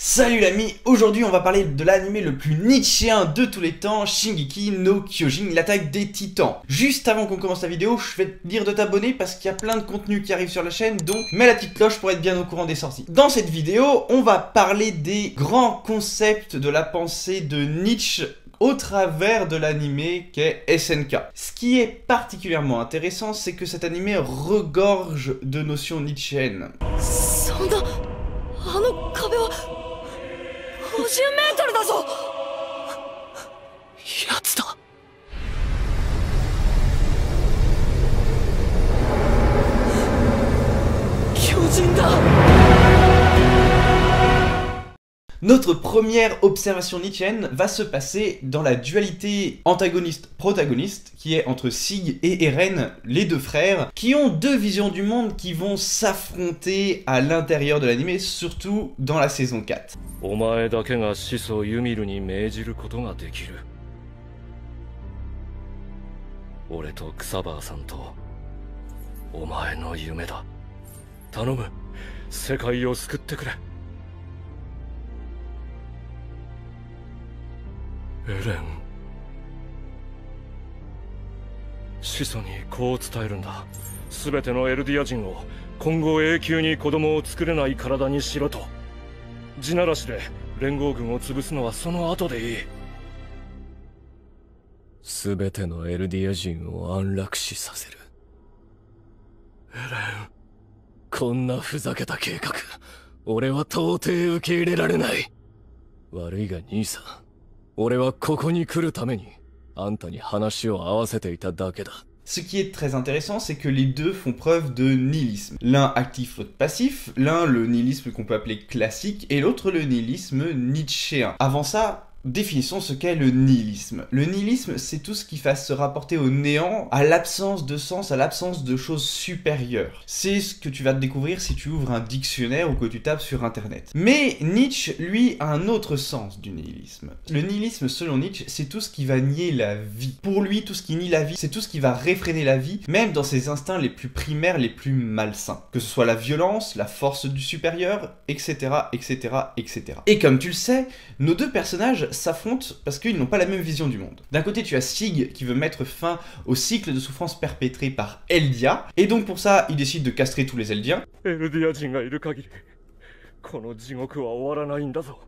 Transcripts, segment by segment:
Salut l'ami, aujourd'hui on va parler de l'anime le plus nietzschéen de tous les temps, Shingeki no Kyojin, l'attaque des titans. Juste avant qu'on commence la vidéo, je vais te dire de t'abonner parce qu'il y a plein de contenu qui arrive sur la chaîne, donc mets la petite cloche pour être bien au courant des sorties. Dans cette vidéo, on va parler des grands concepts de la pensée de Nietzsche au travers de l'anime qu'est SNK. Ce qui est particulièrement intéressant, c'est que cet anime regorge de notions nietzschéennes. 50mだぞ。やつだ。巨人だ。 Notre première observation nietzschéenne va se passer dans la dualité antagoniste-protagoniste qui est entre Sig et Eren, les deux frères, qui ont deux visions du monde qui vont s'affronter à l'intérieur de l'anime, surtout dans la saison 4. お前だけが始祖ユミルに命じることができる。俺と草葉さんとお前の夢だ。頼む、世界を救ってくれ。エレン、始祖にこう伝えるんだ。全てのエルディア人を今後永久に子供を作れない体にしろと。地ならしで連合軍を潰すのはその後でいい。全てのエルディア人を安楽死させる。エレン、こんなふざけた計画、俺は到底受け入れられない。悪いが兄さん、俺はここに来るためにあんたに話を合わせていただけだ。 Ce qui est très intéressant, c'est que les deux font preuve de nihilisme. L'un actif, l'autre passif, l'un le nihilisme qu'on peut appeler classique, et l'autre le nihilisme nietzschéen. Avant ça, définissons ce qu'est le nihilisme. Le nihilisme, c'est tout ce qui va se rapporter au néant, à l'absence de sens, à l'absence de choses supérieures. C'est ce que tu vas te découvrir si tu ouvres un dictionnaire ou que tu tapes sur internet. Mais Nietzsche, lui, a un autre sens du nihilisme. Le nihilisme, selon Nietzsche, c'est tout ce qui va nier la vie. Pour lui, tout ce qui nie la vie, c'est tout ce qui va réfréner la vie, même dans ses instincts les plus primaires, les plus malsains. Que ce soit la violence, la force du supérieur, etc., etc., etc. Et comme tu le sais, nos deux personnages s'affrontent parce qu'ils n'ont pas la même vision du monde. D'un côté, tu as Sig qui veut mettre fin au cycle de souffrance perpétré par Eldia, et donc pour ça, il décide de castrer tous les Eldiens. エルディア人がいる限り、この地獄は終わらないんだぞ。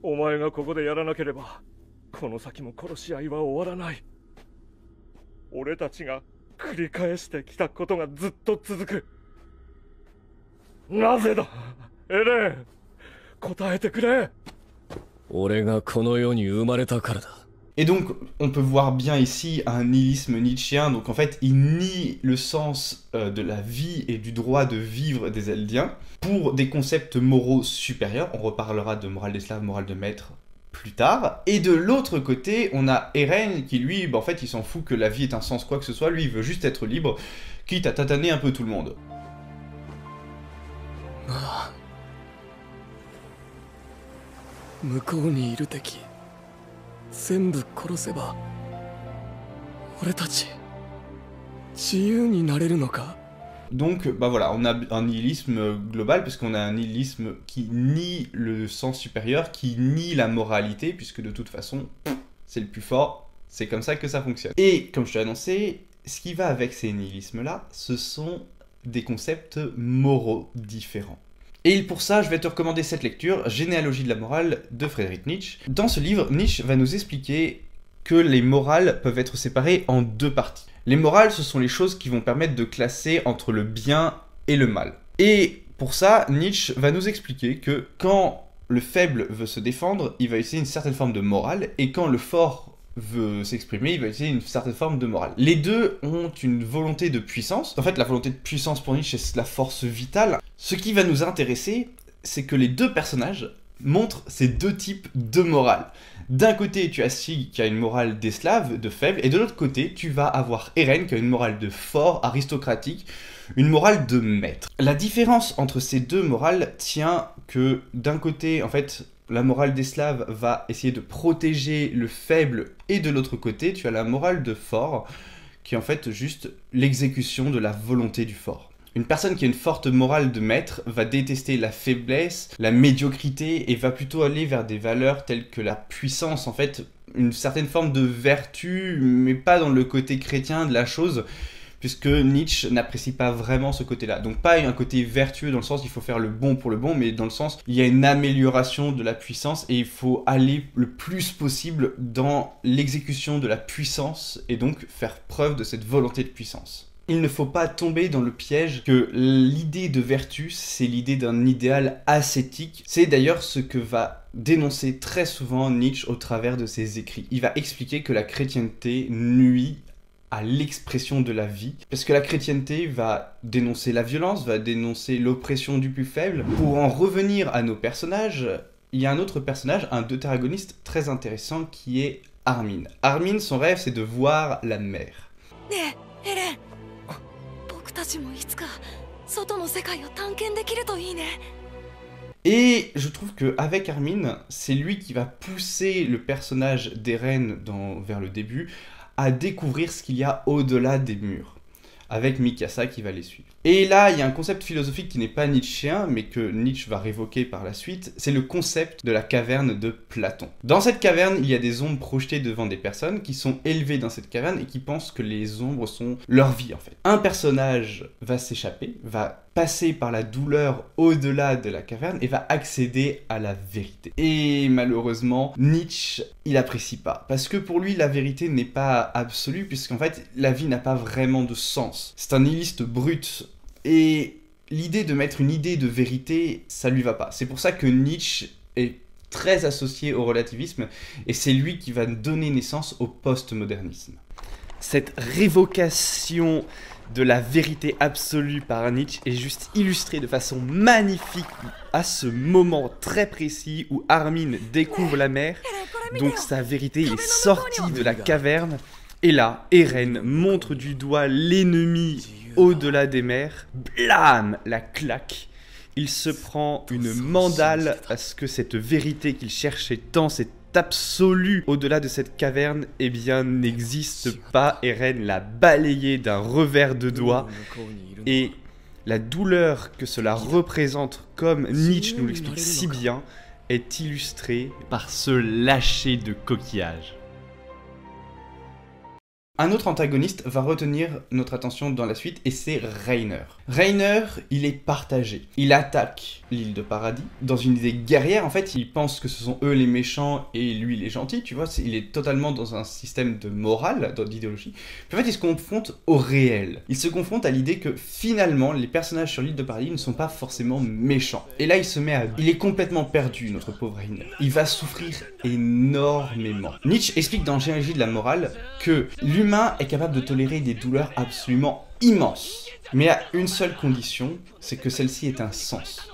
お前がここでやらなければ、この先も殺し合いは終わらない。俺たちが繰り返してきたことがずっと続く。なぜだ、エレン、答えてくれ。 俺がこの世に生まれたからだ。 Et donc, on peut voir bien ici un nihilisme nietzschéen, donc en fait, il nie le sens de la vie et du droit de vivre des Eldiens pour des concepts moraux supérieurs. On reparlera de morale d'esclave, morale de maître plus tard. Et de l'autre côté, on a Eren qui, lui, en fait, il s'en fout que la vie ait un sens quoi que ce soit, lui, il veut juste être libre, quitte à tataner un peu tout le monde. 向こうにいる敵全部殺せば俺たち自由になれるのか。 Donc, bah voilà, on a un nihilisme global, parce qu'on a un nihilisme qui nie le sens supérieur, qui nie la moralité, puisque de toute façon, c'est le plus fort, c'est comme ça que ça fonctionne. Et, comme je t'ai annoncé, ce qui va avec ces nihilismes-là, ce sont des concepts moraux différents. Et pour ça, je vais te recommander cette lecture, Généalogie de la morale de Friedrich Nietzsche. Dans ce livre, Nietzsche va nous expliquer que les morales peuvent être séparées en deux parties. Les morales, ce sont les choses qui vont permettre de classer entre le bien et le mal. Et pour ça, Nietzsche va nous expliquer que quand le faible veut se défendre, il va utiliser une certaine forme de morale, et quand le fort veut s'exprimer, il va utiliser une certaine forme de morale. Les deux ont une volonté de puissance. En fait, la volonté de puissance pour Nietzsche, c'est la force vitale. Ce qui va nous intéresser, c'est que les deux personnages montrent ces deux types de morale. D'un côté, tu as Sig qui a une morale d'esclave, de faible, et de l'autre côté, tu vas avoir Eren qui a une morale de fort, aristocratique, une morale de maître. La différence entre ces deux morales tient que d'un côté, en fait, la morale d'esclave va essayer de protéger le faible, et de l'autre côté, tu as la morale de fort, qui est en fait juste l'exécution de la volonté du fort. Une personne qui a une forte morale de maître va détester la faiblesse, la médiocrité et va plutôt aller vers des valeurs telles que la puissance, en fait, une certaine forme de vertu, mais pas dans le côté chrétien de la chose, puisque Nietzsche n'apprécie pas vraiment ce côté-là. Donc pas un côté vertueux dans le sens qu'il faut faire le bon pour le bon, mais dans le sens il y a une amélioration de la puissance et il faut aller le plus possible dans l'exécution de la puissance et donc faire preuve de cette volonté de puissance. Il ne faut pas tomber dans le piège que l'idée de vertu, c'est l'idée d'un idéal ascétique. C'est d'ailleurs ce que va dénoncer très souvent Nietzsche au travers de ses écrits. Il va expliquer que la chrétienté nuit à l'expression de la vie, parce que la chrétienté va dénoncer la violence, va dénoncer l'oppression du plus faible. Pour en revenir à nos personnages, il y a un autre personnage, un deutéragoniste très intéressant qui est Armin. Armin, son rêve, c'est de voir la mer. Et je trouve qu'avec Armin, c'est lui qui va pousser le personnage d'Eren vers le début à découvrir ce qu'il y a au-delà des murs, avec Mikasa qui va les suivre. Et là, il y a un concept philosophique qui n'est pas nietzschéen, mais que Nietzsche va révoquer par la suite, c'est le concept de la caverne de Platon. Dans cette caverne, il y a des ombres projetées devant des personnes qui sont élevées dans cette caverne et qui pensent que les ombres sont leur vie, en fait. Un personnage va s'échapper, va passer par la douleur au-delà de la caverne et va accéder à la vérité. Et malheureusement, Nietzsche, il apprécie pas. Parce que pour lui, la vérité n'est pas absolue, puisqu'en fait, la vie n'a pas vraiment de sens. C'est un nihiliste brut. Et l'idée de mettre une idée de vérité, ça lui va pas. C'est pour ça que Nietzsche est très associé au relativisme, et c'est lui qui va donner naissance au postmodernisme. Cette révocation de la vérité absolue par Nietzsche est juste illustrée de façon magnifique à ce moment très précis où Armin découvre la mer. Donc sa vérité est sortie de la caverne. Et là, Eren montre du doigt l'ennemi au-delà des mers. Blam! La claque. Il se prend une mandale parce que cette vérité qu'il cherchait tant, cette absolue au-delà de cette caverne, eh bien, n'existe pas. Eren l'a balayé d'un revers de doigt. Et la douleur que cela représente, comme Nietzsche nous l'explique si bien, est illustrée par ce lâcher de coquillage. Un autre antagoniste va retenir notre attention dans la suite et c'est Reiner. Reiner, il est partagé. Il attaque l'île de Paradis dans une idée guerrière. En fait, il pense que ce sont eux les méchants et lui les gentils, tu vois. Il est totalement dans un système de morale, d'idéologie. Puis en fait, il se confronte au réel. Il se confronte à l'idée que finalement, les personnages sur l'île de Paradis ne sont pas forcément méchants. Et là, il est complètement perdu, notre pauvre Reiner. Il va souffrir énormément. Nietzsche explique dans Généalogie de la morale que l'humain est capable de tolérer des douleurs absolument immenses. Mais à une seule condition, c'est que celle-ci ait un sens.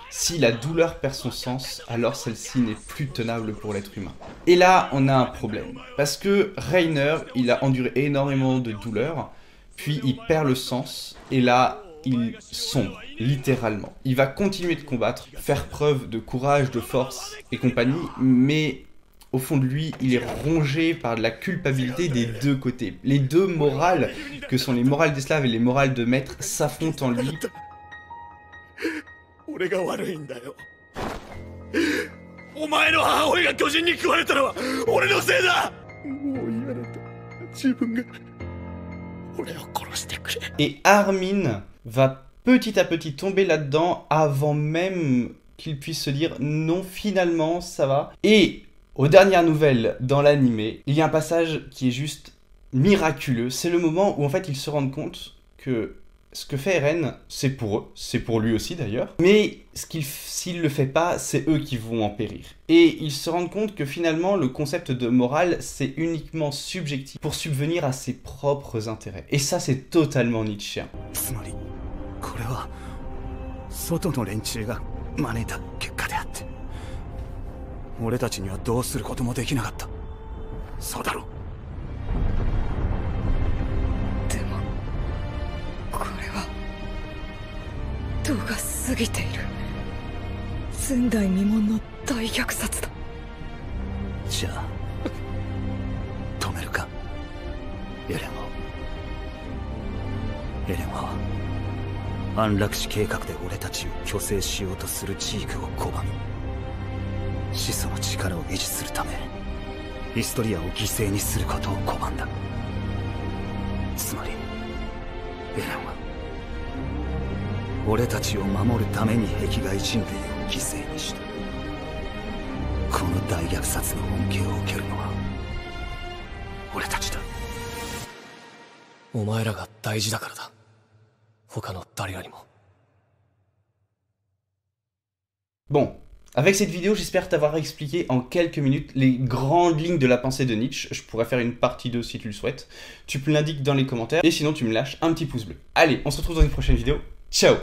Si la douleur perd son sens, alors celle-ci n'est plus tenable pour l'être humain. Et là, on a un problème. Parce que Reiner, il a enduré énormément de douleurs, puis il perd le sens, et là, il sombre, littéralement. Il va continuer de combattre, faire preuve de courage, de force et compagnie, mais au fond de lui, il est rongé par la culpabilité des deux côtés. Les deux morales, que sont les morales d'esclaves et les morales de maître, s'affrontent en lui. Et Armin va petit à petit tomber là-dedans avant même qu'il puisse se dire non, finalement, ça va. Et aux dernières nouvelles dans l'animé, il y a un passage qui est juste miraculeux. C'est le moment où en fait ils se rendent compte que ce que fait Eren, c'est pour eux, c'est pour lui aussi d'ailleurs. Mais s'il le fait pas, c'est eux qui vont en périr. Et ils se rendent compte que finalement le concept de morale, c'est uniquement subjectif pour subvenir à ses propres intérêts. Et ça, c'est totalement nietzschéen. Mais 安楽死計画で俺たちを虚勢しようとするジークを拒み、始祖の力を維持するためヒストリアを犠牲にすることを拒んだ。つまりエレンは俺たちを守るために壁外人類を犠牲にした。この大虐殺の恩恵を受けるのは俺たちだ。お前らが大事だからだ。他の誰よりも。Bon, avec cette vidéo, j'espère t'avoir expliqué en quelques minutes les grandes lignes de la pensée de Nietzsche. Je pourrais faire une partie 2 si tu le souhaites. Tu me l'indiques dans les commentaires et sinon tu me lâches un petit pouce bleu. Allez, on se retrouve dans une prochaine vidéo. Ciao!